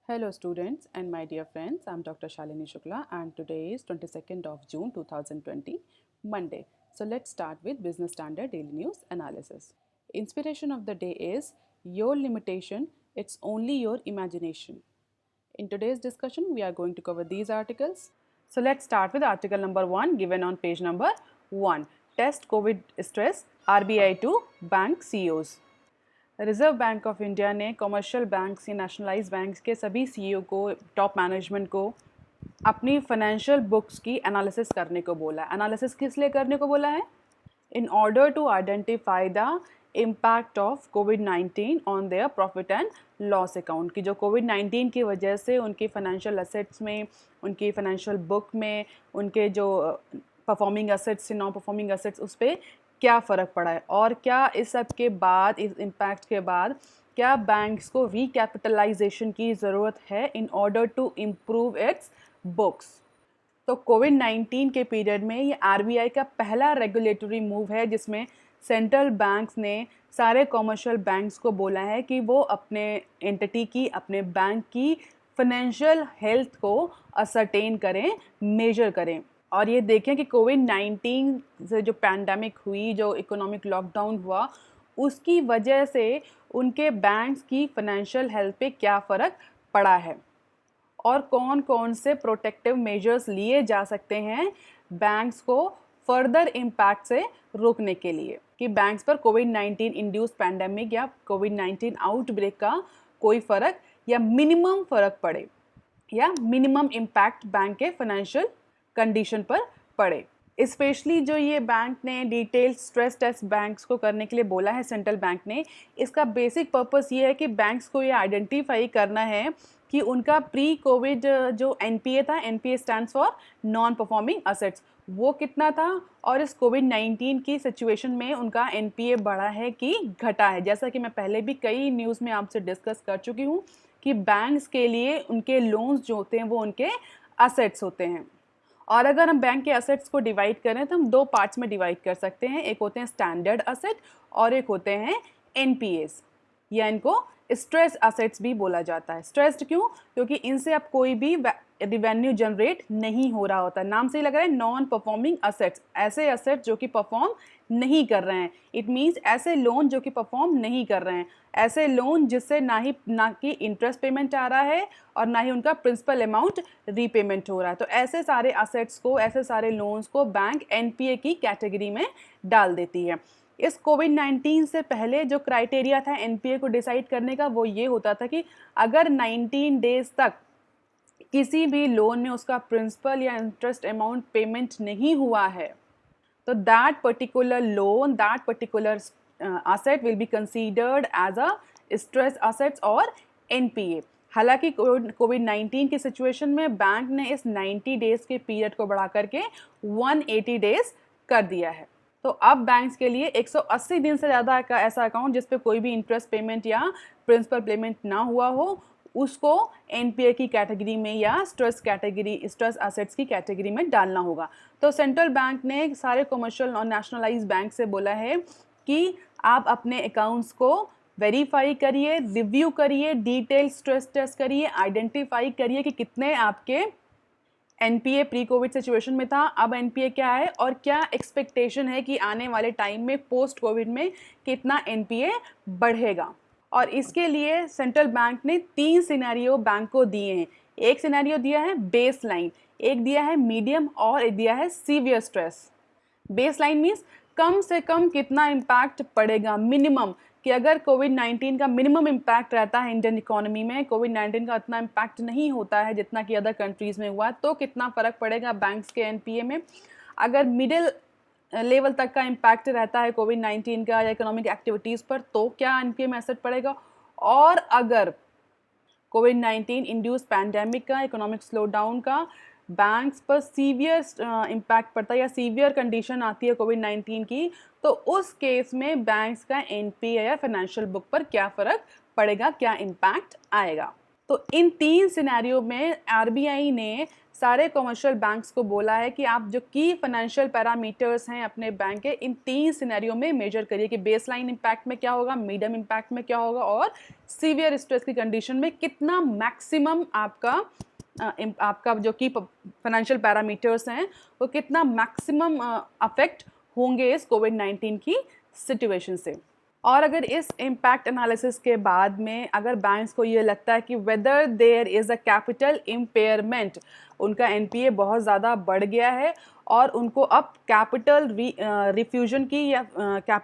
Hello students and my dear friends, I'm Dr. Shalini Shukla and today is 22nd of June 2020, Monday. So let's start with Business Standard Daily News Analysis. Inspiration of the day is your limitation, it's only your imagination. In today's discussion, we are going to cover these articles. So let's start with article number 1 given on page number 1. Test COVID stress, RBI to bank CEOs. Reserve Bank of India ने commercial banks या nationalise banks के सभी CEO को, top management को अपनी financial books की analysis करने को बोला है। एनालिसिस किस लिए करने को बोला है? In order to identify the impact of कोविड-19 on their profit and loss account, की जो कोविड-19 की वजह से उनकी फाइनेंशियल एसेट्स में, उनकी फाइनेंशियल बुक में, उनके जो परफॉर्मिंग एसेट्स से नॉन परफॉर्मिंग एसेट्स उस पर क्या फ़र्क पड़ा है और क्या इस सब के बाद, इस इम्पैक्ट के बाद क्या बैंक्स को रिकैपिटलाइजेशन की ज़रूरत है in order to improve its books. तो कोविड-19 के पीरियड में ये आरबीआई का पहला रेगुलेटरी मूव है जिसमें सेंट्रल बैंक्स ने सारे कॉमर्शियल बैंक्स को बोला है कि वो अपने एंटिटी की, अपने बैंक की फाइनेंशियल हेल्थ को असरटेन करें, मेजर करें। और ये देखें कि कोविड-19 से जो पैंडमिक हुई, जो इकोनॉमिक लॉकडाउन हुआ, उसकी वजह से उनके बैंक्स की फाइनेंशियल हेल्थ पे क्या फ़र्क पड़ा है और कौन कौन से प्रोटेक्टिव मेजर्स लिए जा सकते हैं बैंक्स को फर्दर इम्पैक्ट से रोकने के लिए, कि बैंक्स पर कोविड-19 इंड्यूस पैंडमिक या कोविड-19 आउटब्रेक का कोई फ़र्क या मिनिमम फ़र्क पड़े या मिनिमम इम्पैक्ट बैंक के फाइनेंशियल कंडीशन पर पड़े। स्पेशली जो ये बैंक ने डिटेल स्ट्रेस टेस्ट बैंक्स को करने के लिए बोला है सेंट्रल बैंक ने, इसका बेसिक पर्पस ये है कि बैंक्स को ये आइडेंटिफाई करना है कि उनका प्री कोविड जो एनपीए था, NPA stands for non performing assets, वो कितना था और इस कोविड-19 की सिचुएशन में उनका एनपीए बढ़ा है कि घटा है। जैसा कि मैं पहले भी कई न्यूज़ में आपसे डिस्कस कर चुकी हूँ कि बैंक्स के लिए उनके लोन्स जो होते हैं वो उनके असेट्स होते हैं। और अगर हम बैंक के असेट्स को डिवाइड करें तो हम दो पार्ट्स में डिवाइड कर सकते हैं। एक होते हैं स्टैंडर्ड असेट और एक होते हैं एनपीएस, या इनको स्ट्रेस असेट्स भी बोला जाता है। स्ट्रेस्ड क्यों? क्योंकि इनसे अब कोई भी रिवेन्यू जनरेट नहीं हो रहा होता। नाम से ही लग रहा है नॉन परफॉर्मिंग असेट्स, ऐसे असेट्स जो कि परफॉर्म नहीं कर रहे हैं। इट मीन्स ऐसे लोन जो कि परफॉर्म नहीं कर रहे हैं, ऐसे लोन जिससे ना कि इंटरेस्ट पेमेंट आ रहा है और ना ही उनका प्रिंसिपल अमाउंट रीपेमेंट हो रहा है। तो ऐसे सारे असेट्स को, ऐसे सारे लोन्स को बैंक एनपीए की कैटेगरी में डाल देती है। इस कोविड-19 से पहले जो क्राइटेरिया था एनपीए को डिसाइड करने का, वो ये होता था कि अगर 19 डेज तक किसी भी लोन में उसका प्रिंसिपल या इंटरेस्ट अमाउंट पेमेंट नहीं हुआ है तो that particular loan, that particular asset will be considered as a stress assets और एनपीए। हालांकि कोविड-19 की सिचुएशन में बैंक ने इस 90 डेज के पीरियड को बढ़ा करके 180 डेज कर दिया है। तो अब बैंक्स के लिए 180 दिन से ज़्यादा का ऐसा अकाउंट जिस पे कोई भी इंटरेस्ट पेमेंट या प्रिंसिपल पेमेंट ना हुआ हो, उसको एनपीए की कैटेगरी में या स्ट्रेस असेट्स की कैटेगरी में डालना होगा। तो सेंट्रल बैंक ने सारे कमर्शियल और नेशनलाइज बैंक से बोला है कि आप अपने अकाउंट्स को वेरीफाई करिए, रिव्यू करिए, डिटेल स्ट्रेस टेस्ट करिए, आइडेंटिफाई करिए कि कितने आपके एनपीए प्री कोविड सिचुएशन में था, अब एनपीए क्या है और क्या एक्सपेक्टेशन है कि आने वाले टाइम में पोस्ट कोविड में कितना एनपीए बढ़ेगा। और इसके लिए सेंट्रल बैंक ने 3 सिनेरियो बैंक को दिए हैं। एक सिनेरियो दिया है बेस लाइन, एक दिया है मीडियम और एक दिया है severe stress. Baseline means कम से कम कितना इम्पैक्ट पड़ेगा, मिनिमम, कि अगर कोविड-19 का मिनिमम इम्पैक्ट रहता है इंडियन इकोनॉमी में, कोविड-19 का उतना इम्पैक्ट नहीं होता है जितना कि अदर कंट्रीज़ में हुआ, तो कितना फ़र्क पड़ेगा बैंक्स के एनपीए में। अगर मिडिल लेवल तक का इम्पैक्ट रहता है कोविड-19 का या इकोनॉमिक एक्टिविटीज़ पर, तो क्या एनपीए में असर पड़ेगा। और अगर कोविड-19 इंड्यूस पैंडेमिक का, इकोनॉमिक स्लोडाउन का बैंक्स पर सीवियर इम्पैक्ट पड़ता है या सीवियर कंडीशन आती है कोविड-19 की, तो उस केस में बैंक्स का एनपीए या फाइनेंशियल बुक पर क्या फ़र्क पड़ेगा, क्या इम्पैक्ट आएगा। तो इन 3 सिनेरियो में आरबीआई ने सारे कमर्शियल बैंक्स को बोला है कि आप जो की फाइनेंशियल पैरामीटर्स हैं अपने बैंक के, इन 3 सिनेरियो में मेजर करिए कि बेसलाइन इम्पैक्ट में क्या होगा, मीडियम इम्पैक्ट में क्या होगा और सीवियर स्ट्रेस की कंडीशन में कितना मैक्सिमम आपका जो की फाइनेंशियल पैरामीटर्स हैं वो कितना मैक्सिमम अफेक्ट होंगे इस कोविड-19 की सिचुएशन से। और अगर इस इम्पैक्ट एनालिसिस के बाद में अगर बैंक्स को ये लगता है कि whether there is a capital impairment, उनका एनपीए बहुत ज़्यादा बढ़ गया है और उनको अब कैपिटल रिफ्यूजन की या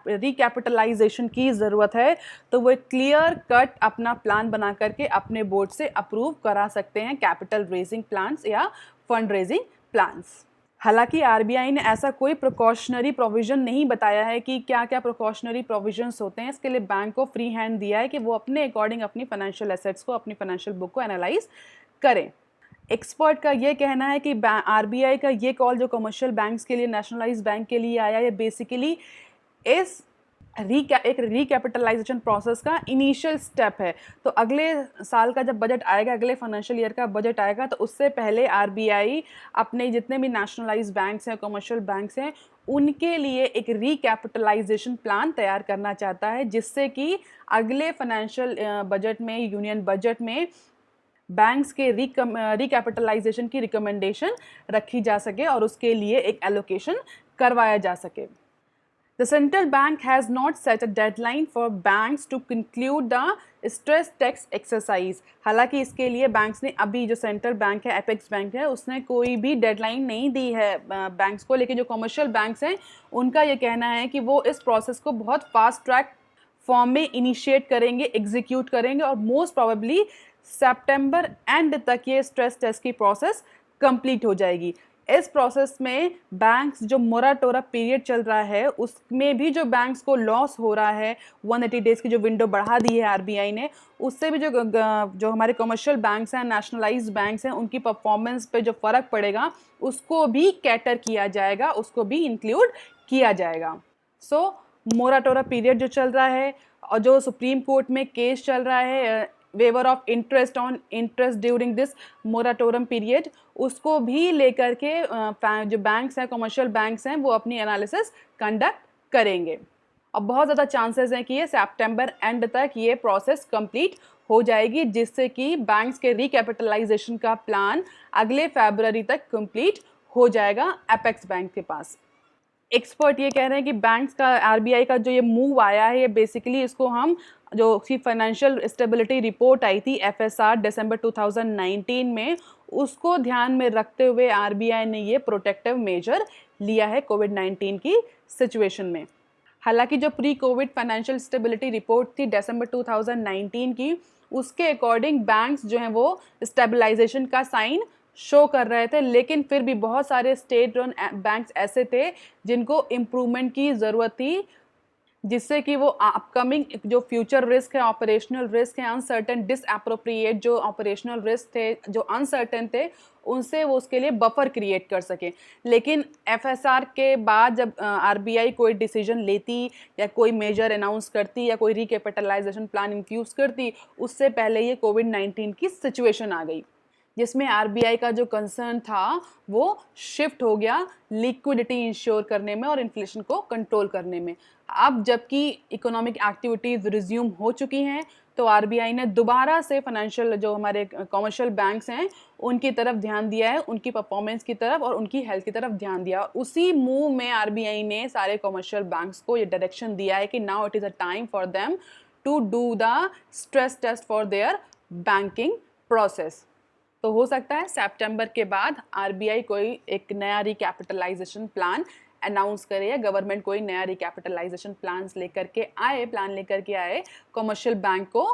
रिकैपिटलाइजेशन की ज़रूरत है, तो वो क्लियर कट अपना प्लान बना करके अपने बोर्ड से अप्रूव करा सकते हैं कैपिटल रेजिंग प्लान्स या फंड रेजिंग प्लान्स। हालांकि आरबीआई ने ऐसा कोई प्रिकॉशनरी प्रोविज़न नहीं बताया है कि क्या क्या प्रिकॉशनरी प्रोविजंस होते हैं। इसके लिए बैंक को फ्री हैंड दिया है कि वो अपने अकॉर्डिंग अपनी फाइनेंशियल एसेट्स को, अपनी फाइनेंशियल बुक को एनालाइज करें। एक्सपर्ट का ये कहना है कि आरबीआई का ये कॉल जो कमर्शियल बैंक्स के लिए, नेशनलाइज बैंक के लिए आया है, बेसिकली इस एक रिकैपिटलाइजेशन प्रोसेस का इनिशियल स्टेप है। तो अगले साल का जब बजट आएगा, अगले फाइनेंशियल ईयर का बजट आएगा, तो उससे पहले आरबीआई अपने जितने भी नेशनलाइज बैंक्स हैं, कमर्शियल बैंक्स हैं, उनके लिए एक रिकैपिटलाइजेशन प्लान तैयार करना चाहता है, जिससे कि अगले फाइनेंशियल बजट में, यूनियन बजट में बैंक्स के रिकैपिटलाइजेशन की रिकमेंडेशन रखी जा सके और उसके लिए एक एलोकेशन करवाया जा सके। The central bank has not set a deadline for banks to conclude the stress test exercise. हालांकि इसके लिए बैंक्स ने अभी जो सेंट्रल बैंक है, एपेक्स बैंक है, उसने कोई भी डेडलाइन नहीं दी है बैंक्स को, लेकिन जो कमर्शियल बैंक्स हैं उनका ये कहना है कि वो इस प्रोसेस को बहुत फास्ट ट्रैक फॉर्म में इनिशिएट करेंगे, एग्जीक्यूट करेंगे और मोस्ट प्रोबेबली सितंबर एंड तक ये स्ट्रेस टेस्ट की प्रोसेस कंप्लीट हो जाएगी। इस प्रोसेस में बैंक्स जो मोराटोरा पीरियड चल रहा है उसमें भी जो बैंक्स को लॉस हो रहा है, 180 डेज़ की जो विंडो बढ़ा दी है आरबीआई ने, उससे भी जो हमारे कमर्शियल बैंक्स हैं, नेशनलाइज्ड बैंक्स हैं, उनकी परफॉर्मेंस पे जो फ़र्क पड़ेगा उसको भी कैटर किया जाएगा, उसको भी इंक्लूड किया जाएगा। सो मोराटोरा पीरियड जो चल रहा है और जो सुप्रीम कोर्ट में केस चल रहा है, waiver of interest on interest during this moratorium period, उसको भी लेकर के जो बैंक्स हैं, कमर्शियल बैंक्स हैं, वो अपनी एनालिसिस कंडक्ट करेंगे। अब बहुत ज़्यादा चांसेस हैं कि ये सितंबर एंड तक ये प्रोसेस कंप्लीट हो जाएगी, जिससे कि बैंक्स के रिकैपिटलाइजेशन का प्लान अगले फरवरी तक कंप्लीट हो जाएगा एपेक्स बैंक के पास। एक्सपर्ट ये कह रहे हैं कि बैंक्स का, आरबीआई का जो ये मूव आया है, ये बेसिकली इसको हम जो उसकी फाइनेंशियल स्टेबिलिटी रिपोर्ट आई थी एफएसआर दिसंबर 2019 में, उसको ध्यान में रखते हुए आरबीआई ने ये प्रोटेक्टिव मेजर लिया है कोविड-19 की सिचुएशन में। हालांकि जो pre Covid financial stability report थी दिसंबर 2019 की, उसके अकॉर्डिंग बैंक्स जो हैं वो स्टेबलाइजेशन का साइन शो कर रहे थे, लेकिन फिर भी बहुत सारे स्टेट रन बैंक्स ऐसे थे जिनको इम्प्रूवमेंट की ज़रूरत थी, जिससे कि वो अपकमिंग जो फ्यूचर रिस्क है, ऑपरेशनल रिस्क है, अनसर्टेन डिसएप्रोप्रिएट जो ऑपरेशनल रिस्क थे, जो अनसर्टेन थे, उनसे वो उसके लिए बफर क्रिएट कर सकें। लेकिन एफएसआर के बाद जब आरबीआई कोई डिसीजन लेती या कोई मेजर अनाउंस करती या कोई रिकैपिटलाइजेशन प्लान इन्फ्यूज़ करती, उससे पहले ये कोविड-19 की सिचुएशन आ गई, जिसमें आरबीआई का जो कंसर्न था वो शिफ्ट हो गया लिक्विडिटी इंश्योर करने में और इन्फ्लेशन को कंट्रोल करने में। अब जबकि इकोनॉमिक एक्टिविटीज़ रिज्यूम हो चुकी हैं, तो आरबीआई ने दोबारा से फाइनेंशियल जो हमारे कमर्शियल बैंक्स हैं उनकी तरफ ध्यान दिया है, उनकी परफॉर्मेंस की तरफ और उनकी हेल्थ की तरफ ध्यान दिया। उसी मूव में आरबीआई ने सारे कमर्शियल बैंक्स को ये डायरेक्शन दिया है कि now it is a time for them to do the stress test for their banking process. तो हो सकता है सितंबर के बाद आरबीआई कोई एक नया रिकैपिटलाइजेशन प्लान अनाउंस करे या गवर्नमेंट कोई नया रिकैपिटलाइजेशन प्लान लेकर के आए कमर्शियल बैंक को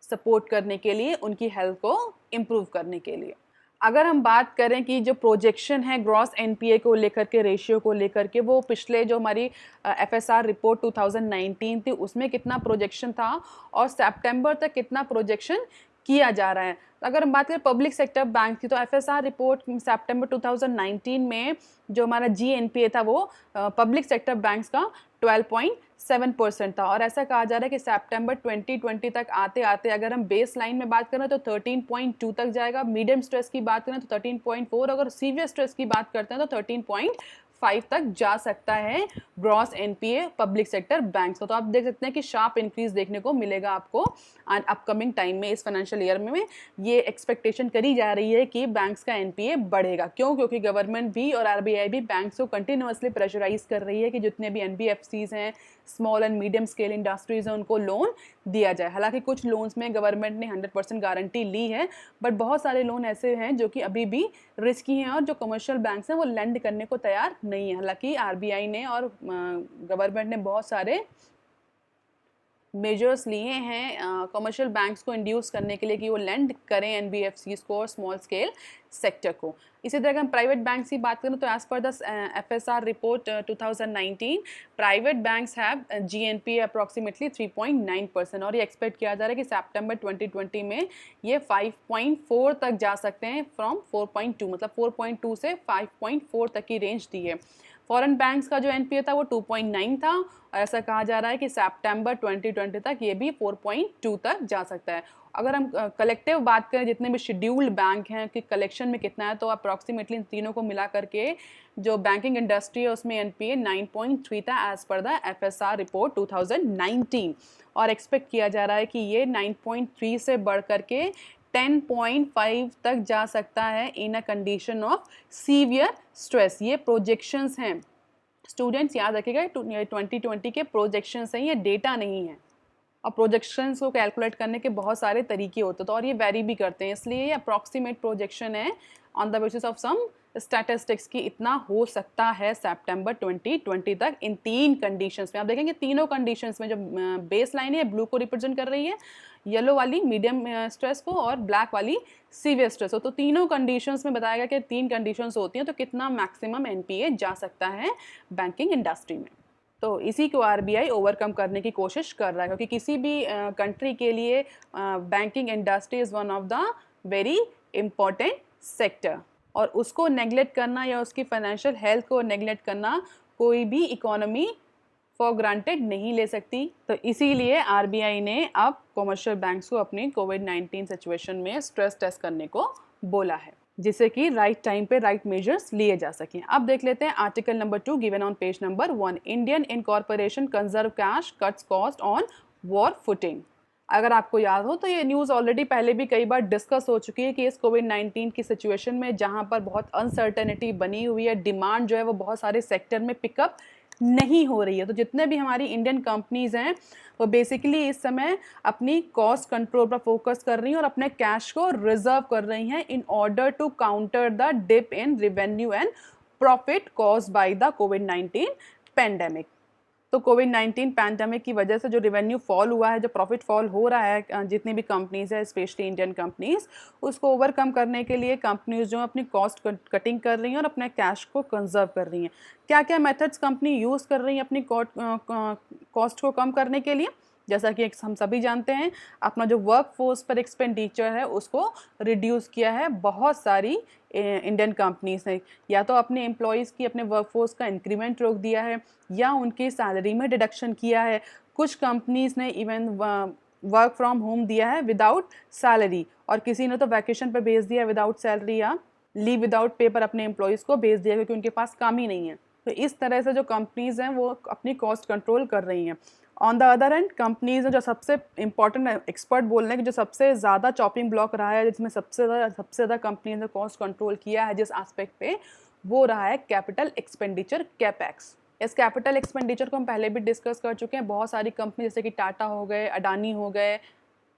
सपोर्ट करने के लिए, उनकी हेल्थ को इम्प्रूव करने के लिए। अगर हम बात करें कि जो प्रोजेक्शन है ग्रॉस एनपीए को लेकर के, रेशियो को लेकर के, वो पिछले जो हमारी एफएसआर रिपोर्ट 2019 थी उसमें कितना प्रोजेक्शन था और सितंबर तक कितना प्रोजेक्शन किया जा रहा है। अगर हम बात करें पब्लिक सेक्टर बैंक की, तो एफएसआर रिपोर्ट सितंबर 2019 में जो हमारा जीएनपीए था वो पब्लिक सेक्टर बैंक्स का 12.7% था, और ऐसा कहा जा रहा है कि सितंबर 2020 तक आते आते अगर हम बेस लाइन में बात करें तो 13.2 तक जाएगा, मीडियम स्ट्रेस की बात करें तो 13.4, अगर सीवियर स्ट्रेस की बात करते हैं तो 13.5 तक जा सकता है gross NPA public sector banks का। तो आप देख सकते हैं कि शार्प इंक्रीज देखने को मिलेगा आपको अपकमिंग टाइम में, इस फाइनेंशियल ईयर में ये एक्सपेक्टेशन करी जा रही है कि बैंक्स का एनपीए बढ़ेगा। क्यों? क्योंकि गवर्नमेंट भी और आरबीआई भी बैंक्स को कंटिन्यूअसली प्रेशराइज कर रही है कि जितने भी एनबीएफसीज हैं, small and medium scale industries हैं, उनको लोन दिया जाए। हालांकि कुछ लोन्स में गवर्नमेंट ने 100% गारंटी ली है, बट बहुत सारे लोन ऐसे हैं जो कि अभी भी रिस्की हैं और जो कमर्शियल बैंक्स हैं वो लेंड करने को तैयार नहीं है। हालांकि आरबीआई ने और गवर्नमेंट ने बहुत सारे मेजर्स लिए हैं कमर्शियल बैंक्स को इंड्यूस करने के लिए कि वो लेंड करें एनबीएफसीज को और स्मॉल स्केल सेक्टर को। इसी तरह हम प्राइवेट बैंक्स की बात करें तो as per the FSR report 2019 private banks have GNP approximately 3.9%, और ये एक्सपेक्ट किया जा रहा है कि सितंबर 2020 में ये 5.4 तक जा सकते हैं फ्रॉम 4.2, मतलब 4.2 से 5.4 तक की रेंज दी है। फॉरेन बैंक्स का जो एनपीए था वो 2.9 था, और ऐसा कहा जा रहा है कि सितंबर 2020 तक ये भी 4.2 तक जा सकता है। अगर हम कलेक्टिव बात करें जितने भी शेड्यूल्ड बैंक हैं कि कलेक्शन में कितना है, तो अप्रॉक्सीमेटली इन तीनों को मिला करके जो बैंकिंग इंडस्ट्री है उसमें एनपीए 9.3 था as per the FSR report 2019, और एक्सपेक्ट किया जा रहा है कि ये 9.3 से बढ़ करके 10.5 तक जा सकता है in a condition of severe stress. ये प्रोजेक्शंस हैं स्टूडेंट्स, याद रखिएगा 2020 के प्रोजेक्शंस हैं, ये डेटा नहीं है। और प्रोजेक्शंस को कैलकुलेट करने के बहुत सारे तरीके होते हैं, तो और ये वेरी भी करते हैं, इसलिए ये अप्रॉक्सीमेट प्रोजेक्शन है on the basis of some statistics की इतना हो सकता है सितंबर 2020 तक इन तीन कंडीशंस में। आप देखेंगे तीनों कंडीशंस में जो बेस लाइन है ब्लू को रिप्रेजेंट कर रही है, येलो वाली मीडियम स्ट्रेस को और ब्लैक वाली सीवियर स्ट्रेस हो। तो तीनों कंडीशंस में बताया गया कि तीन कंडीशंस होती हैं तो कितना मैक्सिमम एनपीए जा सकता है बैंकिंग इंडस्ट्री में। तो इसी को आरबीआई ओवरकम करने की कोशिश कर रहा है, क्योंकि किसी भी कंट्री के लिए banking industry is one of the very important sector, और उसको नेग्लेक्ट करना या उसकी फाइनेंशियल हेल्थ को नेग्लेक्ट करना कोई भी इकोनॉमी फॉर ग्रांटेड नहीं ले सकती। तो इसीलिए आरबीआई ने अब कॉमर्शियल बैंक्स को अपनी कोविड-19 सिचुएशन में स्ट्रेस टेस्ट करने को बोला है, जिससे कि राइट टाइम पे राइट मेजर्स लिए जा सकें। अब देख लेते हैं article number 2 given on page number 1, Indian incorporation conserve cash cuts cost on war footing. अगर आपको याद हो तो ये न्यूज़ ऑलरेडी पहले भी कई बार डिस्कस हो चुकी है कि इस कोविड-19 की सिचुएशन में जहाँ पर बहुत अनसर्टेनिटी बनी हुई है, डिमांड जो है वो बहुत सारे सेक्टर में पिकअप नहीं हो रही है, तो जितने भी हमारी इंडियन कंपनीज हैं वो बेसिकली इस समय अपनी कॉस्ट कंट्रोल पर फोकस कर रही हैं और अपने कैश को रिजर्व कर रही हैं in order to counter the dip in revenue and profit caused by the कोविड-19 पैंडेमिक। तो कोविड-19 पैंडेमिक की वजह से जो रेवेन्यू फॉल हुआ है, जो प्रॉफिट फॉल हो रहा है जितनी भी कंपनीज है स्पेशली इंडियन कंपनीज, उसको ओवरकम करने के लिए कंपनीज जो अपनी कॉस्ट कटिंग कर रही हैं और अपने कैश को कंजर्व कर रही हैं। क्या क्या मेथड्स कंपनी यूज़ कर रही हैं अपनी कॉस्ट को कम करने के लिए? जैसा कि हम सभी जानते हैं, अपना जो वर्क फोर्स पर एक्सपेंडिचर है उसको रिड्यूस किया है बहुत सारी इंडियन कंपनीज ने। या तो अपने एम्प्लॉयज़ की, अपने वर्क फोर्स का इंक्रीमेंट रोक दिया है या उनकी सैलरी में डिडक्शन किया है। कुछ कंपनीज ने इवन वर्क फ्रॉम होम दिया है विदाउट सैलरी, और किसी ने तो वैकेशन पर भेज दिया विदाउट सैलरी या लीव विदाउट पे पर अपने एम्प्लॉयज़ को भेज दिया क्योंकि उनके पास काम ही नहीं है। तो इस तरह से जो कंपनीज हैं वो अपनी कॉस्ट कंट्रोल कर रही हैं। On the other and companies जो सबसे इंपॉर्टेंट एक्सपर्ट बोल रहे हैं कि जो सबसे ज़्यादा चॉपिंग ब्लॉक रहा है, जिसमें सबसे ज़्यादा कंपनीज ने कॉस्ट कंट्रोल किया है जिस एस्पेक्ट पे, वो रहा है कैपिटल एक्सपेंडिचर कैपेक्स। इस कैपिटल एक्सपेंडिचर को हम पहले भी डिस्कस कर चुके हैं। बहुत सारी कंपनी जैसे कि टाटा हो गए, अडानी हो गए,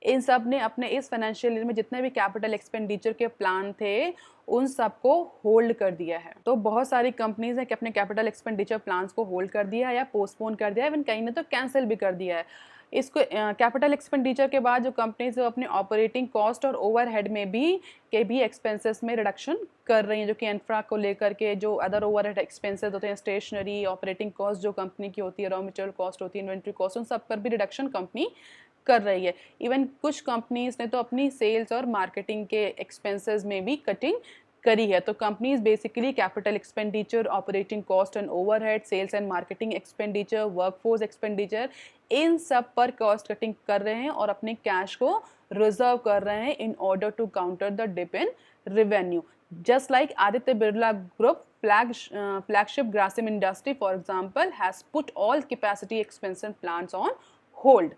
इन सब ने अपने इस फाइनेंशियल ईयर में जितने भी कैपिटल एक्सपेंडिचर के प्लान थे उन सबको होल्ड कर दिया है। तो बहुत सारी कंपनीज हैं कि अपने कैपिटल एक्सपेंडिचर प्लान्स को होल्ड कर दिया है या पोस्टपोन कर दिया है, इवन कहीं ने तो कैंसिल भी कर दिया है। इसको कैपिटल एक्सपेंडिचर के बाद जो कंपनीज अपने ऑपरेटिंग कॉस्ट और ओवरहेड में भी एक्सपेंसेस में रिडक्शन कर रही हैं, जो कि इंफ्रा को लेकर के जो अदर ओवरहेड एक्सपेंसेस होते हैं, स्टेशनरी, ऑपरेटिंग कॉस्ट जो कंपनी की होती है, रॉ मटेरियल कॉस्ट होती है, इन्वेंट्री कॉस्ट, उन सब पर भी रिडक्शन कंपनी कर रही है। इवन कुछ कंपनीज ने तो अपनी सेल्स और मार्केटिंग के एक्सपेंसेस में भी कटिंग करी है। तो companies basically capital expenditure, operating cost and overhead, sales and marketing expenditure, workforce expenditure, इन सब पर कॉस्ट कटिंग कर रहे हैं और अपने कैश को रिजर्व कर रहे हैं in order to counter the dip in revenue. Just like Aditya Birla Group, flagship Grasim Industry, for example, has put all capacity expansion plans on hold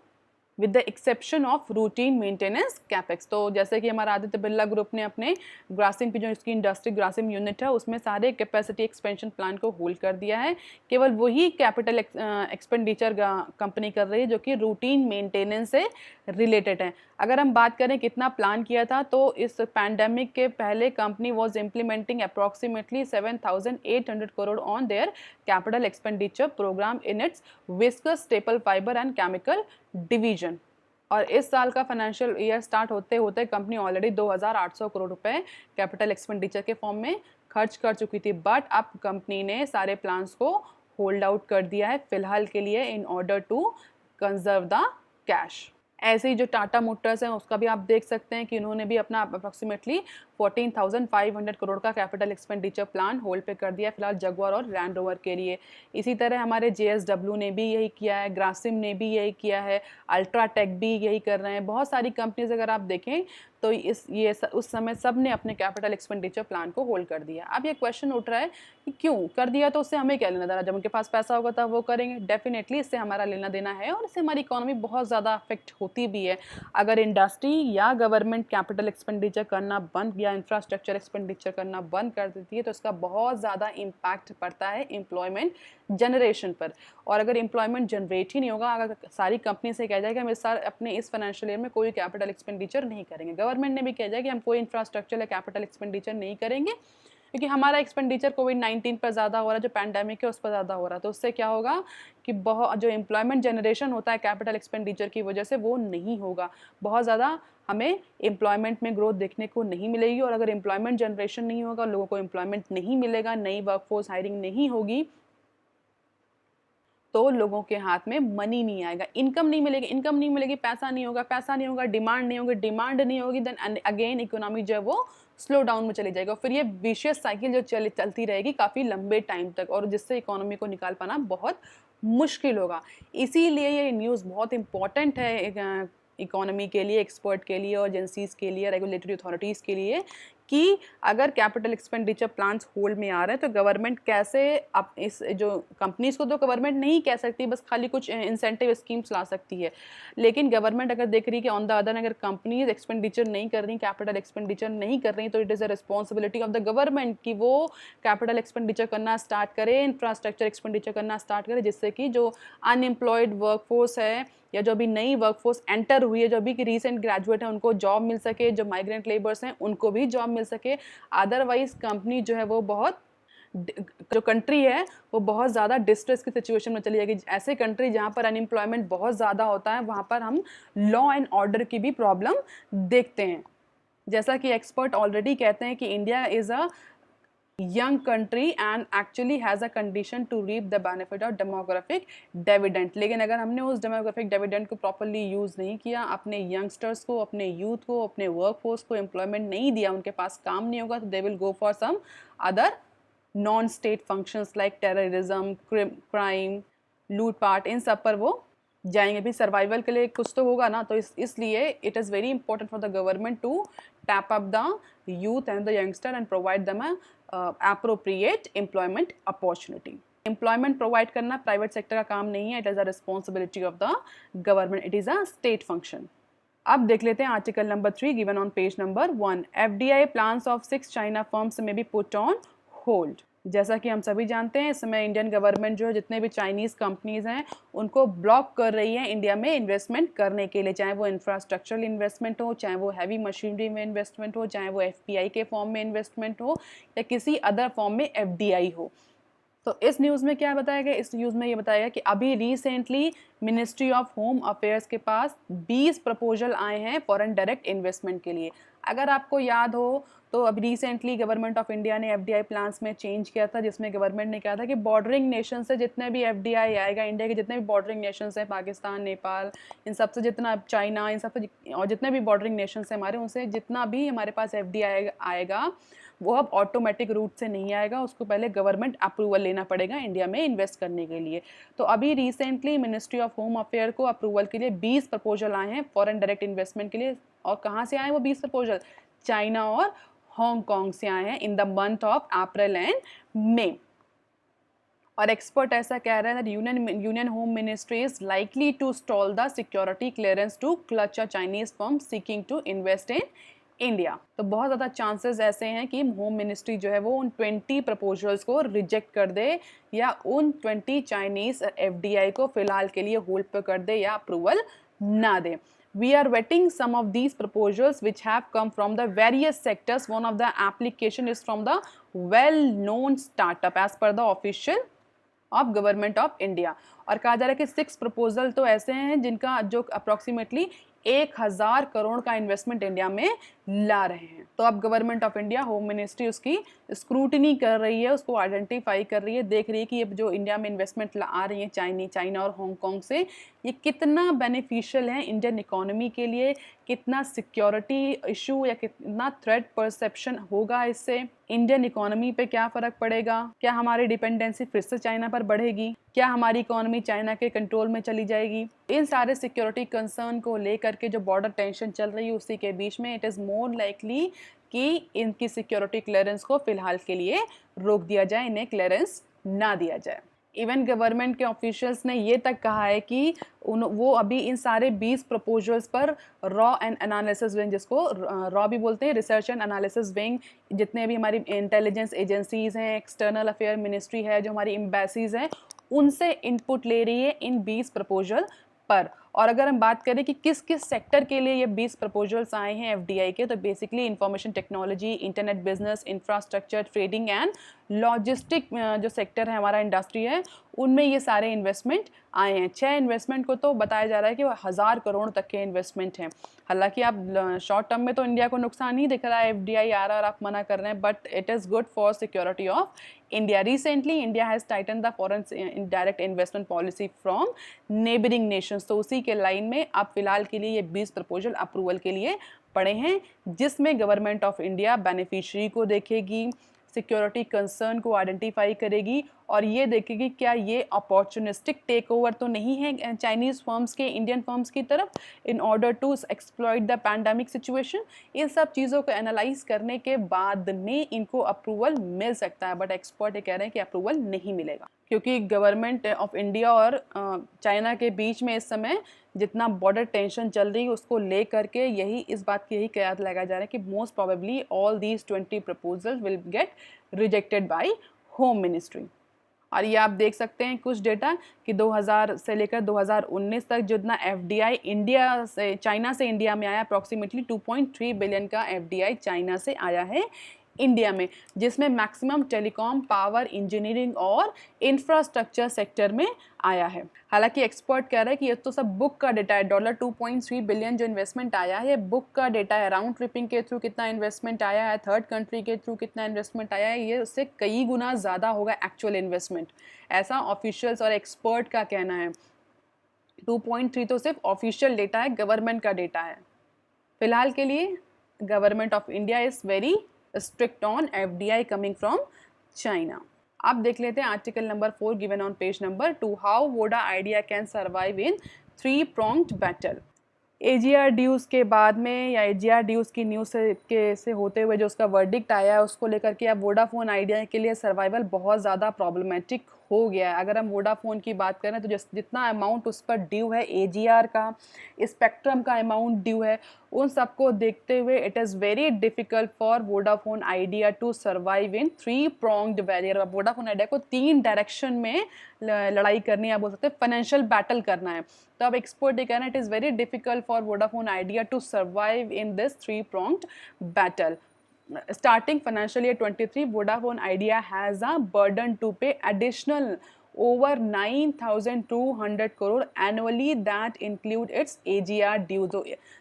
with the exception of routine maintenance capex। तो जैसे कि हमारा Aditya Birla group ने अपने ग्रासिम की जो इसकी industry Grasim unit है उसमें सारे कैपेसिटी एक्सपेंशन प्लान को होल्ड कर दिया है। केवल वही कैपिटल एक्सपेंडिचर कंपनी कर रही है जो कि रूटीन मेंटेनेंस से रिलेटेड है। अगर हम बात करें कितना प्लान किया था, तो इस पैंडेमिक के पहले company was implementing approximately 7,800 crore on their capital expenditure programme in its viscose, staple fibre and chemical division. और इस साल का फाइनेंशियल ईयर स्टार्ट होते होते कंपनी ऑलरेडी 2,800 करोड़ रुपए कैपिटल एक्सपेंडिचर के फॉर्म में खर्च कर चुकी थी। बट अब कंपनी ने सारे प्लान्स को होल्ड आउट कर दिया है फिलहाल के लिए in order to conserve the cash. ऐसे ही जो टाटा मोटर्स हैं उसका भी आप देख सकते हैं कि उन्होंने भी अपना अप्रॉक्सीमेटली 14,500 करोड़ का कैपिटल एक्सपेंडिचर प्लान होल्ड पे कर दिया है फिलहाल जगुआर और लैंड रोवर के लिए। इसी तरह हमारे JSW ने भी यही किया है, ग्रासिम ने भी यही किया है, अल्ट्राटेक भी यही कर रहे हैं। बहुत सारी कंपनीज अगर आप देखें तो उस समय सब ने अपने कैपिटल एक्सपेंडिचर प्लान को होल्ड कर दिया। अब ये क्वेश्चन उठ रहा है कि क्यों कर दिया, तो उससे हमें क्या लेना देना, जब उनके पास पैसा होगा तब वो करेंगे। डेफिनेटली इससे हमारा लेना देना है और इससे हमारी इकोनॉमी बहुत ज़्यादा अफेक्ट होती भी है। अगर इंडस्ट्री या गवर्नमेंट कैपिटल एक्सपेंडिचर करना बंद या इंफ्रास्ट्रक्चर एक्सपेंडिचर करना बंद कर देती है तो इसका बहुत ज़्यादा इम्पैक्ट पड़ता है एम्प्लॉयमेंट जनरेशन पर। और अगर एम्प्लॉयमेंट जनरेट ही नहीं होगा, अगर सारी कंपनी से कह जाए कि हम इस साल अपने इस फाइनेंशियल ईयर में कोई कैपिटल एक्सपेंडिचर नहीं करेंगे, गवर्नमेंट ने भी कह जाए कि हम कोई इंफ्रास्ट्रक्चर या कैपिटल एक्सपेंडिचर नहीं करेंगे क्योंकि हमारा एक्सपेंडिचर कोविड-19 पर ज़्यादा हो रहा है, जो पैंडेमिक है उस पर ज़्यादा हो रहा है, तो उससे क्या होगा कि बहुत जो एम्प्लॉयमेंट जनरेशन होता है कैपिटल एक्सपेंडिचर की वजह से वो नहीं होगा। बहुत ज़्यादा हमें एम्प्लॉयमेंट में ग्रोथ देखने को नहीं मिलेगी और अगर एम्प्लॉयमेंट जनरेशन नहीं होगा, लोगों को एम्प्लॉयमेंट नहीं मिलेगा, नई वर्कफोर्स हायरिंग नहीं होगी, तो लोगों के हाथ में मनी नहीं आएगा, इनकम नहीं मिलेगी, पैसा नहीं होगा, डिमांड नहीं होगी, डिमांड नहीं होगी, देन अगेन इकोनॉमी जो है वो स्लो डाउन में चली जाएगी और फिर ये विशियस साइकिल जो चलती रहेगी काफ़ी लंबे टाइम तक और जिससे इकोनॉमी को निकाल पाना बहुत मुश्किल होगा। इसीलिए ये न्यूज़ बहुत इंपॉर्टेंट है इकोनॉमी के लिए, एक्सपर्ट के लिए और एजेंसीज के लिए, रेगुलेटरी अथॉरिटीज़ के लिए कि अगर कैपिटल एक्सपेंडिचर प्लान्स होल्ड में आ रहे हैं तो गवर्नमेंट कैसे अब इस जो कंपनीज को तो गवर्नमेंट नहीं कह सकती, बस खाली कुछ इंसेंटिव स्कीम्स ला सकती है। लेकिन गवर्नमेंट अगर देख रही है कि ऑन द अदर अगर कंपनीज एक्सपेंडिचर नहीं कर रही, कैपिटल एक्सपेंडिचर नहीं कर रही, तो it is a responsibility of the government कि वो कैपिटल एक्सपेंडिचर करना स्टार्ट करे, इंफ्रास्ट्रक्चर एक्सपेंडिचर करना स्टार्ट करे, जिससे कि जो अनएम्प्लॉयड वर्कफोर्स है या जो अभी नई वर्कफोर्स एंटर हुई है, जो अभी की रीसेंट ग्रेजुएट है उनको जॉब मिल सके, जो माइग्रेंट लेबर्स हैं उनको भी जॉब मिल सके। अदरवाइज कंपनी जो है वो बहुत जो कंट्री है वो बहुत ज़्यादा डिस्ट्रेस की सिचुएशन में चली जाएगी। ऐसे कंट्री जहाँ पर अनएम्प्लॉयमेंट बहुत ज़्यादा होता है वहाँ पर हम लॉ एंड ऑर्डर की भी प्रॉब्लम देखते हैं। जैसा कि एक्सपर्ट ऑलरेडी कहते हैं कि India is a young country and actually has a condition to reap the benefit of demographic dividend। लेकिन अगर हमने उस demographic dividend को properly use नहीं किया, अपने youngsters को, अपने youth को, अपने workforce को employment नहीं दिया, उनके पास काम नहीं होगा, तो they will go for some other non-state functions like terrorism, crime, लूटपाट, इन सब पर वो जाएंगे। भी सर्वाइवल के लिए कुछ तो होगा ना, तो इसलिए it is very important for the government to tap up the youth and the youngster and provide them appropriate employment opportunity। Employment provide करना प्राइवेट सेक्टर का काम नहीं है, it is a responsibility of the government, it is a state function. अब देख लेते हैं article number 3 given on page number 1। FDI plans of 6 China firms में बी पुट ऑन होल्ड। जैसा कि हम सभी जानते हैं इस समय इंडियन गवर्नमेंट जो है जितने भी चाइनीज़ कंपनीज हैं उनको ब्लॉक कर रही है इंडिया में इन्वेस्टमेंट करने के लिए, चाहे वो इंफ्रास्ट्रक्चरल इन्वेस्टमेंट हो, चाहे वो हैवी मशीनरी में इन्वेस्टमेंट हो, चाहे वो FPI के फॉर्म में इन्वेस्टमेंट हो या किसी अदर फॉर्म में FDI हो। तो इस न्यूज़ में क्या बताया गया, इस न्यूज़ में ये बताया गया कि अभी recently ministry of home affairs के पास 20 प्रपोजल आए हैं फॉरेन डायरेक्ट इन्वेस्टमेंट के लिए। अगर आपको याद हो तो अब रिसेंटली गवर्नमेंट ऑफ इंडिया ने एफडीआई प्लान्स में चेंज किया था, जिसमें गवर्नमेंट ने कहा था कि बॉर्डरिंग नेशन से जितने भी एफडीआई आएगा, इंडिया के जितने भी बॉर्डरिंग नेशंस हैं, पाकिस्तान, नेपाल, इन सब से जितना, चाइना, इन सब से, और जितने भी बॉर्डरिंग नेशंस हैं हमारे, उनसे जितना भी हमारे पास एफडीआई आएगा वो अब ऑटोमेटिक रूट से नहीं आएगा, उसको पहले गवर्नमेंट अप्रूवल लेना पड़ेगा इंडिया में इन्वेस्ट करने के लिए। तो अभी recently ministry of home affair को अप्रूवल के लिए 20 प्रपोजल आए हैं फॉरेन डायरेक्ट इन्वेस्टमेंट के लिए। और कहाँ से आए वो 20 प्रपोजल? चाइना और हांगकांग से आए हैं in the month of April and May. और एक्सपर्ट ऐसा कह रहे हैं union home ministry is likely to stall the security clearance to clutch a Chinese firm seeking to invest in India. तो बहुत ज़्यादा चांसेस ऐसे हैं कि होम मिनिस्ट्री जो है वो उन 20 प्रपोजल्स को रिजेक्ट कर दे, या उन 20 चाइनीज एफडीआई को फिलहाल के लिए होल्ड पर कर दे या अप्रूवल ना दे। We are vetting some of these proposals which have come from the various sectors. One of the application is from the well-known startup as per the official of Government of India. और कहा जा रहा है कि 6 proposal तो ऐसे हैं जिनका जो अप्रॉक्सीमेटली 1000 करोड़ का इन्वेस्टमेंट इंडिया में ला रहे हैं। तो अब government of India, home ministry उसकी स्क्रूटनी कर रही है, उसको आइडेंटिफाई कर रही है, देख रही है कि ये जो इंडिया में इन्वेस्टमेंट आ रही है चाइना और हांगकांग से, ये कितना बेनिफिशियल है इंडियन इकोनॉमी के लिए, कितना सिक्योरिटी इशू या कितना थ्रेट परसेप्शन होगा इससे, इंडियन इकोनॉमी पे क्या फ़र्क पड़ेगा, क्या हमारी डिपेंडेंसी फिर से चाइना पर बढ़ेगी, क्या हमारी इकोनॉमी चाइना के कंट्रोल में चली जाएगी। इन सारे सिक्योरिटी कंसर्न को लेकर के जो बॉर्डर टेंशन चल रही है उसी के बीच में इट इज़ मोर लाइकली कि इनकी सिक्योरिटी क्लियरेंस को फिलहाल के लिए रोक दिया जाए, इन्हें क्लियरेंस ना दिया जाए। इवन गवर्नमेंट के ऑफिशियल्स ने ये तक कहा है कि वो अभी इन सारे 20 प्रपोजल्स पर रॉ एंड एनालिसिस विंग, जिसको रॉ भी बोलते हैं, रिसर्च एंड एनालिसिस विंग, जितने भी हमारी इंटेलिजेंस एजेंसीज हैं, एक्सटर्नल अफेयर मिनिस्ट्री है, जो हमारी एम्बेसीज हैं, उनसे इनपुट ले रही है इन 20 प्रपोजल पर। और अगर हम बात करें कि किस किस सेक्टर के लिए ये 20 प्रपोजल्स आए हैं एफडीआई के, तो basically information technology, internet business, infrastructure, trading and logistic जो सेक्टर है हमारा, इंडस्ट्री है, उनमें ये सारे इन्वेस्टमेंट आए हैं। 6 इन्वेस्टमेंट को तो बताया जा रहा है कि वो 1000 करोड़ तक के इन्वेस्टमेंट हैं। हालांकि आप शॉर्ट टर्म में तो इंडिया को नुकसान नहीं दिख रहा है, एफडीआई आ रहा है और आप मना कर रहे हैं, but it is good for security of India. Recently India has Titan the foreign direct investment policy from neighbouring Nations. तो उसी के लाइन में अब फिलहाल के लिए ये 20 प्रपोजल अप्रूवल के लिए पड़े हैं, जिसमें गवर्नमेंट ऑफ इंडिया बेनिफिशियरी को देखेगी, सिक्योरिटी कंसर्न को आइडेंटिफाई करेगी और ये देखेगी क्या ये अपॉर्चुनिस्टिक टेक ओवर तो नहीं है चाइनीज़ फर्म्स के इंडियन फर्म्स की तरफ in order to exploit the pandemic situation. इन सब चीज़ों को एनालाइज करने के बाद में इनको अप्रूवल मिल सकता है, बट एक्सपर्ट ये कह रहे हैं कि अप्रूवल नहीं मिलेगा, क्योंकि गवर्नमेंट ऑफ इंडिया और चाइना के बीच में इस समय जितना बॉर्डर टेंशन चल रही है उसको ले करके इस बात की कयास लगाया जा रहा है कि most probably all these 20 proposals will get rejected by home ministry. और ये आप देख सकते हैं कुछ डेटा कि 2000 से लेकर 2019 तक जितना एफडीआई इंडिया से चाइना से इंडिया में आया, अप्रॉक्सीमेटली 2.3 बिलियन का एफडीआई चाइना से आया है इंडिया में, जिसमें मैक्सिमम टेलीकॉम, पावर, इंजीनियरिंग और इंफ्रास्ट्रक्चर सेक्टर में आया है। हालांकि एक्सपर्ट कह रहे हैं कि ये तो सब बुक का डेटा है, $2.3 बिलियन जो इन्वेस्टमेंट आया है बुक का डेटा है, राउंड ट्रिपिंग के थ्रू कितना इन्वेस्टमेंट आया है, थर्ड कंट्री के थ्रू कितना इन्वेस्टमेंट आया है, ये उससे कई गुना ज़्यादा होगा एक्चुअल इन्वेस्टमेंट, ऐसा ऑफिशियल्स और एक्सपर्ट का कहना है। 2.3 तो सिर्फ ऑफिशियल डेटा है, गवर्नमेंट का डेटा है। फिलहाल के लिए government of India is very strict on FDI coming from China. अब देख लेते हैं article number 4 given on page number 2, how Voda Idea can survive in 3-pronged battle. AGR ड्यूज़ के बाद में या AGR ड्यूज़ की न्यूज़ से होते हुए जो उसका वर्डिक्ट आया है उसको लेकर के अब वोडाफोन आइडिया के लिए सर्वाइवल बहुत ज़्यादा प्रॉब्लमेटिक हो गया है। अगर हम वोडाफोन की बात करें तो जितना अमाउंट उस पर ड्यू है, AGR का, स्पेक्ट्रम का अमाउंट ड्यू है, उन सबको देखते हुए it is very difficult for Vodafone Idea to survive in 3-pronged barrier. Vodafone Idea को 3 डायरेक्शन में लड़ाई करनी है, आप बोल सकते हैं फाइनेंशियल बैटल करना है। तो अब एक्सपर्ट ये कहना it is very difficult for Vodafone Idea to survive in this 3-pronged battle. Starting financial year 23, Vodafone Idea has a burden to pay additional over 9,200 crore annually that include its AGR dues।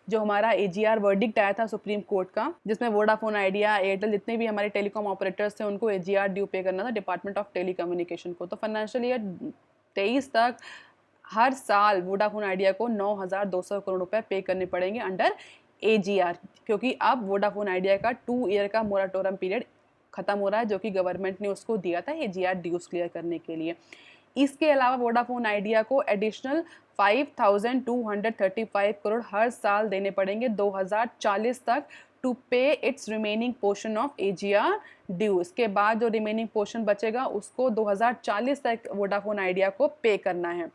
जो हमारा AGR verdict आया था supreme court का, जिसमें Vodafone idea, Airtel, जितने भी हमारे telecom operators थे उनको AGR ड्यू पे करना था डिपार्टमेंट ऑफ टेलीकम्युनिकेशन को। तो फाइनेंशियल ईयर 23 तक हर साल वोडाफोन आइडिया को 9,200 करोड़ रुपए पे करने पड़ेंगे अंडर AGR, क्योंकि अब वोडाफोन आइडिया का 2 ईयर का मोराटोरियम पीरियड खत्म हो रहा है, जो कि गवर्नमेंट ने उसको दिया था AGR ड्यूज क्लियर करने के लिए। इसके अलावा वोडाफोन आइडिया को एडिशनल 5,235 करोड़ हर साल देने पड़ेंगे 2040 तक टू पे it's remaining portion of AGR due. इसके बाद जो रिमेनिंग पोर्शन बचेगा उसको 2040 तक वोडाफोन आइडिया को पे करना है।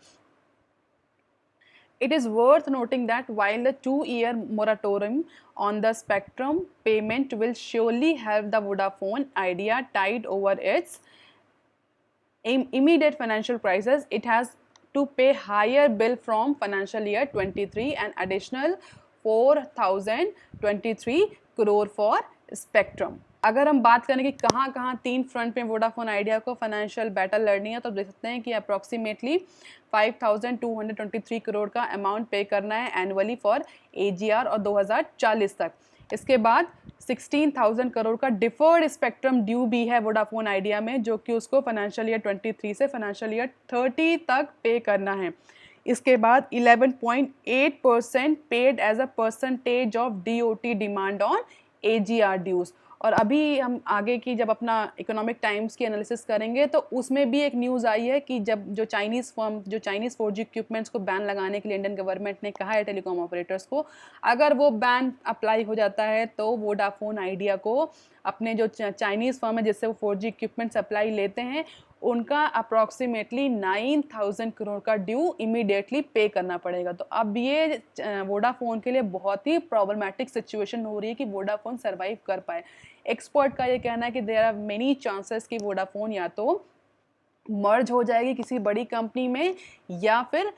It is worth noting that while the 2-year moratorium on the spectrum payment will surely help the Vodafone Idea tide over its immediate financial crisis, it has to pay higher bill from financial year 23 and additional 4,023 crore for spectrum। अगर हम बात करें कि कहाँ कहाँ 3 front पे Vodafone Idea को financial battle लड़नी है, तो देख सकते हैं कि अप्रॉक्सीमेटली 5,223 करोड़ का अमाउंट पे करना है एनुअली फॉर AGR और 2040 तक। इसके बाद 16,000 करोड़ का डिफर्ड स्पेक्ट्रम ड्यू भी है वोडाफोन आइडिया में, जो कि उसको फाइनेंशियल ईयर 23 से फाइनेंशियल ईयर 30 तक पे करना है। इसके बाद 11.8% paid as a percentage of DOT demand on AGR dues. और अभी हम आगे की जब अपना इकोनॉमिक टाइम्स की एनालिसिस करेंगे तो उसमें भी एक न्यूज़ आई है कि जब जो चाइनीज़ 4G इक्विपमेंट्स को बैन लगाने के लिए इंडियन गवर्नमेंट ने कहा है टेलीकॉम ऑपरेटर्स को, अगर वो बैन अप्लाई हो जाता है तो वोडाफोन आइडिया को अपने जो चाइनीज़ फर्म है जिससे वो 4G इक्विपमेंट सप्लाई लेते हैं उनका अप्रॉक्सीमेटली 9,000 करोड़ का ड्यू इमीडिएटली पे करना पड़ेगा। तो अब ये वोडाफोन के लिए बहुत ही प्रॉब्लमैटिक सिचुएशन हो रही है कि वोडाफोन सर्वाइव कर पाए। एक्सपर्ट का ये कहना है कि देयर आर मेनी चांसेस कि वोडाफोन या तो मर्ज हो जाएगी किसी बड़ी कंपनी में या फिर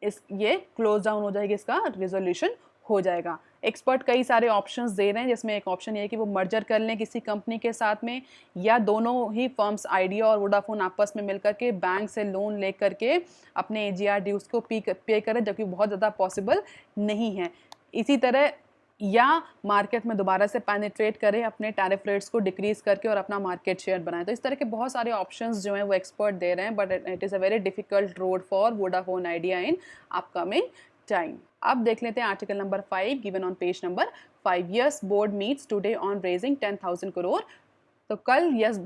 ये क्लोज डाउन हो जाएगी, इसका रिजोल्यूशन हो जाएगा। एक्सपर्ट कई सारे ऑप्शंस दे रहे हैं, जिसमें एक ऑप्शन ये है कि वो मर्जर कर लें किसी कंपनी के साथ में, या दोनों ही फर्म्स आइडिया और वोडाफोन आपस में मिलकर के बैंक से लोन ले करके अपने AGR ड्यूज को पे करें, जो कि बहुत ज़्यादा पॉसिबल नहीं है। इसी तरह या मार्केट में दोबारा से पेनिट्रेट करें अपने टैरिफ रेट्स को डिक्रीज करके और अपना मार्केट शेयर बनाएं। तो इस तरह के बहुत सारे ऑप्शंस जो हैं वो एक्सपर्ट दे रहे हैं, but it is a very difficult road for Vodafone idea in upcoming time. अब देख लेते हैं article number 5 given on page number 5। Yes board meets today on raising 10,000 crore. तो कल यस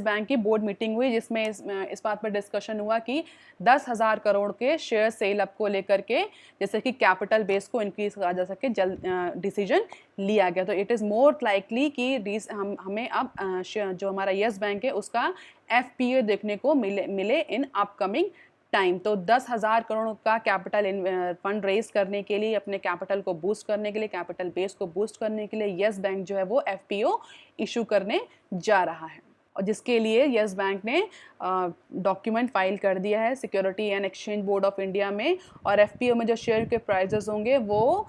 बैंक की बोर्ड मीटिंग हुई, जिसमें इस बात पर डिस्कशन हुआ कि 10,000 करोड़ के शेयर सेल अप को लेकर के जैसे कि कैपिटल बेस को इंक्रीज करा जा सके, जल्द डिसीजन लिया गया। तो इट इज़ मोर लाइकली कि हमें अब जो हमारा यस बैंक है उसका FPO देखने को मिले इन अपकमिंग टाइम। तो 10,000 करोड़ का कैपिटल फंड रेज करने के लिए, अपने कैपिटल को बूस्ट करने के लिए, कैपिटल बेस को बूस्ट करने के लिए यस बैंक जो है वो FPO इशू करने जा रहा है, और जिसके लिए यस बैंक ने डॉक्यूमेंट फाइल कर दिया है security and exchange board of India में। और FPO में जो शेयर के प्राइजेस होंगे वो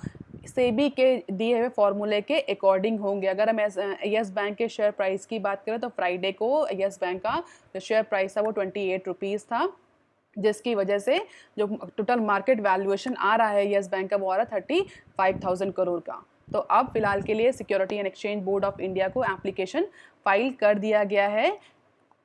सेबी के दिए हुए फॉर्मूले के अकॉर्डिंग होंगे। अगर हम यस बैंक के शेयर प्राइस की बात करें तो फ्राइडे को यस बैंक का जो शेयर प्राइस था वो 28 रुपीज़ था, जिसकी वजह से जो टोटल मार्केट वैल्यूएशन आ रहा है यस बैंक का वो आ रहा है 35,000 करोड़ का। तो अब फिलहाल के लिए security and exchange board of India को एप्लीकेशन फाइल कर दिया गया है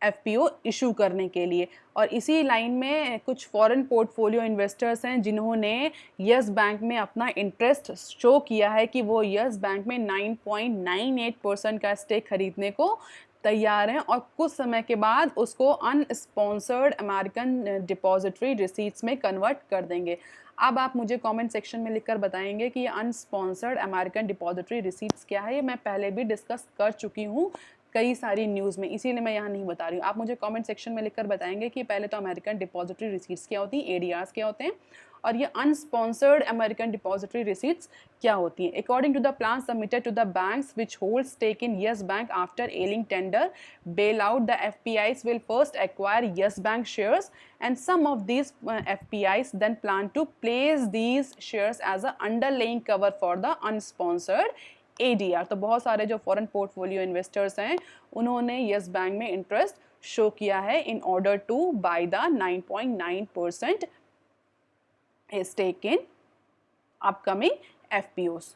FPO इशू करने के लिए। और इसी लाइन में कुछ फॉरेन पोर्टफोलियो इन्वेस्टर्स हैं जिन्होंने यस बैंक में अपना इंटरेस्ट शो किया है कि वो यस बैंक में 9.98% का स्टेक खरीदने को तैयार हैं, और कुछ समय के बाद उसको अनस्पॉन्सर्ड अमेरिकन डिपॉजिटरी रिसीट्स में कन्वर्ट कर देंगे। अब आप मुझे कमेंट सेक्शन में लिखकर बताएंगे कि ये अनस्पॉन्सर्ड अमेरिकन डिपॉजिटरी रिसीट्स क्या है। ये मैं पहले भी डिस्कस कर चुकी हूँ कई सारी न्यूज़ में, इसीलिए मैं यहाँ नहीं बता रही हूँ। आप मुझे कमेंट सेक्शन में लिखकर बताएंगे कि पहले तो अमेरिकन डिपॉजिटरी रिसीट्स क्या होती हैं, ADRs क्या होते हैं, और ये अनस्पॉन्सर्ड अमेरिकन डिपॉजिटरी रिसीट्स क्या होती हैं। According to the plan submitted to the banks which hold stake in Yes Bank after ailing lender bail out, the FPIs will first acquire Yes Bank shares and some of these FPIs then plan to place these shares as a underlying cover for the unsponsored ADR। तो बहुत सारे जो foreign portfolio investors हैं उन्होंने Yes Bank में interest show किया है in order to buy the 9.9% stake in upcoming FPOs.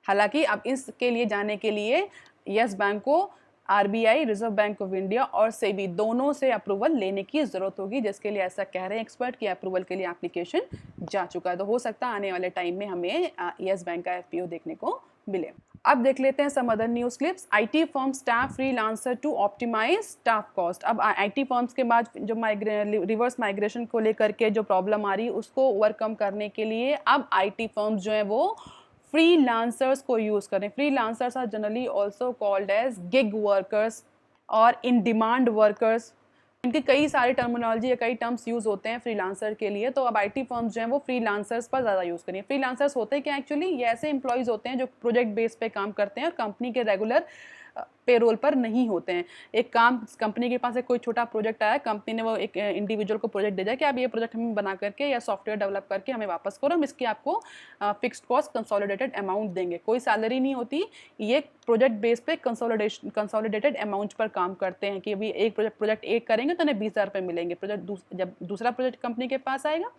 हालांकि अब इसके लिए जाने के लिए यस बैंक को RBI, Reserve Bank of India और सेबी दोनों से अप्रूवल लेने की जरूरत होगी, जिसके लिए ऐसा कह रहे हैं एक्सपर्ट कि अप्रूवल के लिए एप्लीकेशन जा चुका है। तो हो सकता है आने वाले टाइम में हमें यस बैंक का एफपीओ देखने को मिले। अब देख लेते हैं some other news clips. IT firm staff freelancer to optimize staff cost. अब आईटी फर्म्स के बाद जो रिवर्स माइग्रेशन को लेकर के जो प्रॉब्लम आ रही है उसको ओवरकम करने के लिए अब आईटी फर्म्स जो है वो फ्रीलांसर्स को यूज करें। Freelancers are generally also called as gig workers और इन डिमांड वर्कर्स। इनके कई सारे टर्मिनोलॉजी या कई टर्म्स यूज होते हैं फ्रीलांसर के लिए। तो अब आईटी फर्म्स जो हैं वो फ्रीलांसर्स पर ज़्यादा यूज़ करेंगे। फ्रीलांसर्स होते हैं क्या एक्चुअली, ये ऐसे एम्प्लॉयज़ होते हैं जो प्रोजेक्ट बेस पे काम करते हैं और कंपनी के रेगुलर पेरोल पर नहीं होते हैं। एक काम, कंपनी के पास एक कोई छोटा प्रोजेक्ट आया, कंपनी ने वो एक इंडिविजुअल को प्रोजेक्ट दे दिया कि आप ये प्रोजेक्ट हमें बना करके या सॉफ्टवेयर डेवलप करके हमें वापस करो, हम इसकी आपको फिक्स्ड कॉस्ट कंसोलिडेटेड अमाउंट देंगे। कोई सैलरी नहीं होती, ये प्रोजेक्ट बेस पे कंसोलिडेटेड अमाउंट पर काम करते हैं कि अभी एक प्रोजेक्ट एक करेंगे तो उन्हें 20,000 रुपये मिलेंगे। प्रोजेक्ट जब दूसरा प्रोजेक्ट कंपनी के पास आएगा,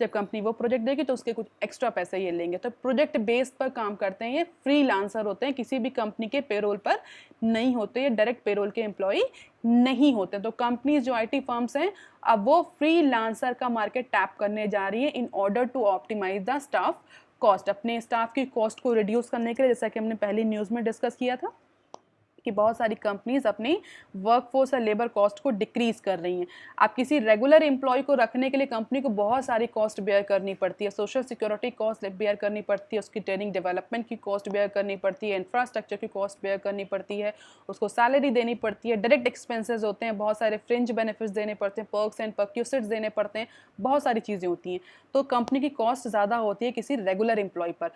जब कंपनी वो प्रोजेक्ट देगी तो उसके कुछ एक्स्ट्रा पैसे ये लेंगे। तो प्रोजेक्ट बेस पर काम करते हैं, ये फ्रीलांसर होते हैं, किसी भी कंपनी के पेरोल पर नहीं होते, ये डायरेक्ट पेरोल के एम्प्लॉय नहीं होते। तो कंपनीज जो आईटी फर्म्स हैं अब वो फ्रीलांसर का मार्केट टैप करने जा रही है in order to optimize the staff cost. अपने स्टाफ की कॉस्ट को रिड्यूस करने के लिए, जैसा कि हमने पहली न्यूज़ में डिस्कस किया था कि बहुत सारी कंपनीज अपनी वर्कफोर्स और लेबर कॉस्ट को डिक्रीज कर रही हैं। आप किसी रेगुलर एम्प्लॉय को रखने के लिए कंपनी को बहुत सारी कॉस्ट बेयर करनी पड़ती है। सोशल सिक्योरिटी कॉस्ट बेयर करनी पड़ती है, उसकी ट्रेनिंग डेवलपमेंट की कॉस्ट बेयर करनी पड़ती है, इंफ्रास्ट्रक्चर की कॉस्ट बेयर करनी पड़ती है, उसको सैलरी देनी पड़ती है, डायरेक्ट एक्सपेंसेस होते हैं, बहुत सारे फ्रिंज बेनिफिट्स देने पड़ते हैं, पर्क्स एंड पर्क्यूसिट्स देने पड़ते हैं, बहुत सारी चीज़ें होती हैं। तो कंपनी की कॉस्ट ज़्यादा होती है किसी रेगुलर एम्प्लॉय पर।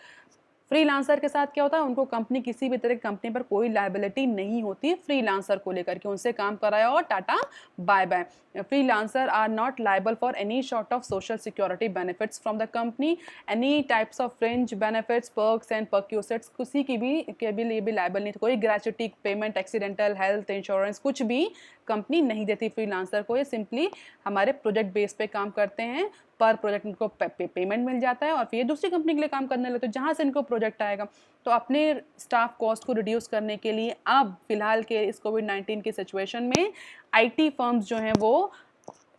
फ्रीलांसर के साथ क्या होता है, उनको कंपनी किसी भी तरह की कंपनी पर कोई लायबिलिटी नहीं होती फ्रीलांसर को लेकर के, उनसे काम कराया और tata bye bye. Freelancer are not liable for any sort of social security benefits from the company, any types of fringe benefits, perks and perquisites, किसी की भी के भी लिए भी लाइबल नहीं। कोई gratuity payment, accidental health insurance कुछ भी कंपनी नहीं देती फ्रीलांसर को। ये सिंपली हमारे प्रोजेक्ट बेस पे काम करते हैं, पर प्रोजेक्ट इनको पेमेंट मिल जाता है और फिर ये दूसरी कंपनी के लिए काम करने लगते हैं जहाँ से इनको प्रोजेक्ट आएगा। तो अपने स्टाफ कॉस्ट को रिड्यूस करने के लिए अब फिलहाल के इस कोविड-19 की सिचुएशन में आईटी फर्म्स जो हैं वो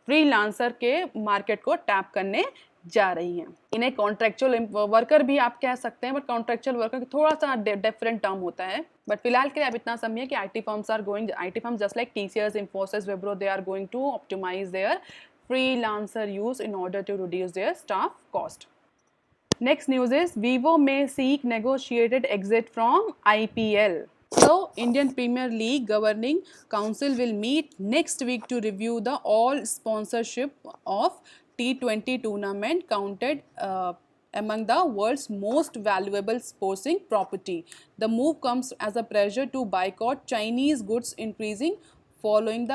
फ्रीलांसर के मार्केट को टैप करने जा रही हैं। इन्हें कॉन्ट्रेक्चुअल वर्कर भी आप कह सकते हैं, बट कॉन्ट्रेक्चुअल वर्कर थोड़ा सा डिफरेंट टर्म होता है। बट फिलहाल के लिए आप इतना समझिए कि IT firms just like TCS, Infosys, Wipro, they are going to optimize their freelancer use in order to reduce their staff cost. Next news is Vivo may seek negotiated exit from IPL. So Indian Premier League Governing Council will meet next week to review the all sponsorship of T20 tournament counted among the world's most valuable sporting property. The move comes as a pressure to boycott Chinese goods increases following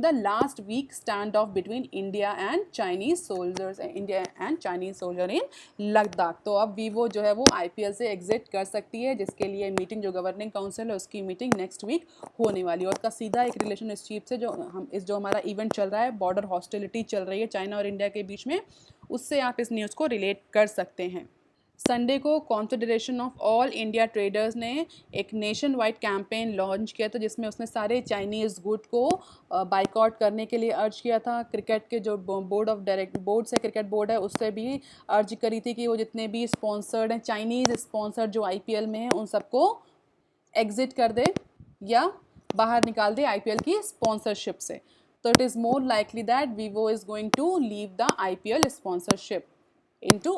the last week standoff between India and Chinese soldiers in Ladakh. तो अब Vivo जो है वो IPL से exit कर सकती है, जिसके लिए मीटिंग जो गवर्निंग काउंसिल है उसकी मीटिंग नेक्स्ट वीक होने वाली है। और उसका सीधा एक रिलेशनशिप से जो हमारा इवेंट चल रहा है, बॉर्डर हॉस्टिलिटी चल रही है चाइना और इंडिया के बीच में, उससे आप इस न्यूज़ को रिलेट कर सकते हैं। संडे को confederation of all India traders ने एक नेशन वाइड कैंपेन लॉन्च किया था, जिसमें उसने सारे चाइनीज़ गुड को बाइकआउट करने के लिए अर्ज किया था। क्रिकेट के जो बोर्ड से क्रिकेट बोर्ड है उससे भी अर्ज करी थी कि वो जितने भी स्पॉन्सर्ड हैं, चाइनीज़ स्पॉन्सर जो IPL में हैं, उन सबको एग्जिट कर दे या बाहर निकाल दे IPL की स्पॉन्सरशिप से। तो it is more likely that Vivo is going to leave the IPL sponsorship into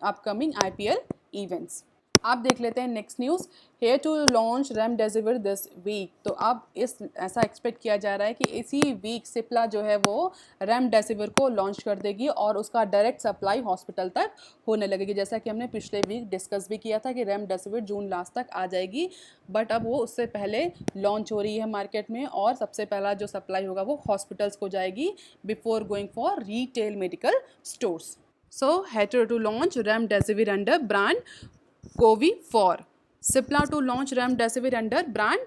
upcoming IPL events. आप देख लेते हैं नेक्स्ट न्यूज़। हेयर to launch remdesivir this week. तो अब ऐसा एक्सपेक्ट किया जा रहा है कि इसी वीक सिप्ला जो है वो रेमडेसिविर को लॉन्च कर देगी और उसका डायरेक्ट सप्लाई हॉस्पिटल तक होने लगेगी। जैसा कि हमने पिछले वीक डिस्कस भी किया था कि रेमडेसिविर जून लास्ट तक आ जाएगी, बट अब वो उससे पहले लॉन्च हो रही है मार्केट में और सबसे पहला जो सप्लाई होगा वो हॉस्पिटल्स को जाएगी before going for retail medical stores. So, Hetero to launch Remdesivir under brand Covi4. Cipla to launch Remdesivir under brand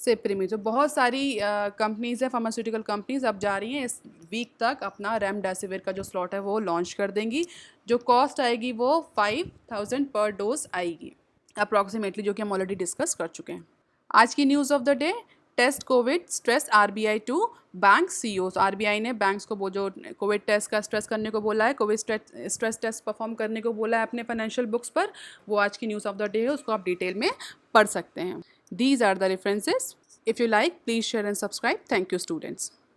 सिप्रीमी। तो बहुत सारी कंपनीज़ है, फार्मास्यूटिकल कंपनीज़ अब जा रही हैं इस वीक तक अपना रेमडेसिविर का जो स्लॉट है वो लॉन्च कर देंगी। जो कॉस्ट आएगी वो 5000 पर डोज आएगी अप्रॉक्सीमेटली, जो कि हम ऑलरेडी डिस्कस कर चुके हैं। आज की news of the day, test Covid stress RBI to bank CEO. RBI ने बैंक्स को वो जो कोविड टेस्ट का स्ट्रेस करने को बोला है, कोविड स्ट्रेस टेस्ट परफॉर्म करने को बोला है अपने फाइनेंशियल बुक्स पर, वो आज की न्यूज़ ऑफ द डे है, उसको आप डिटेल में पढ़ सकते हैं। These are the references. If you like, please share and subscribe. Thank you, students.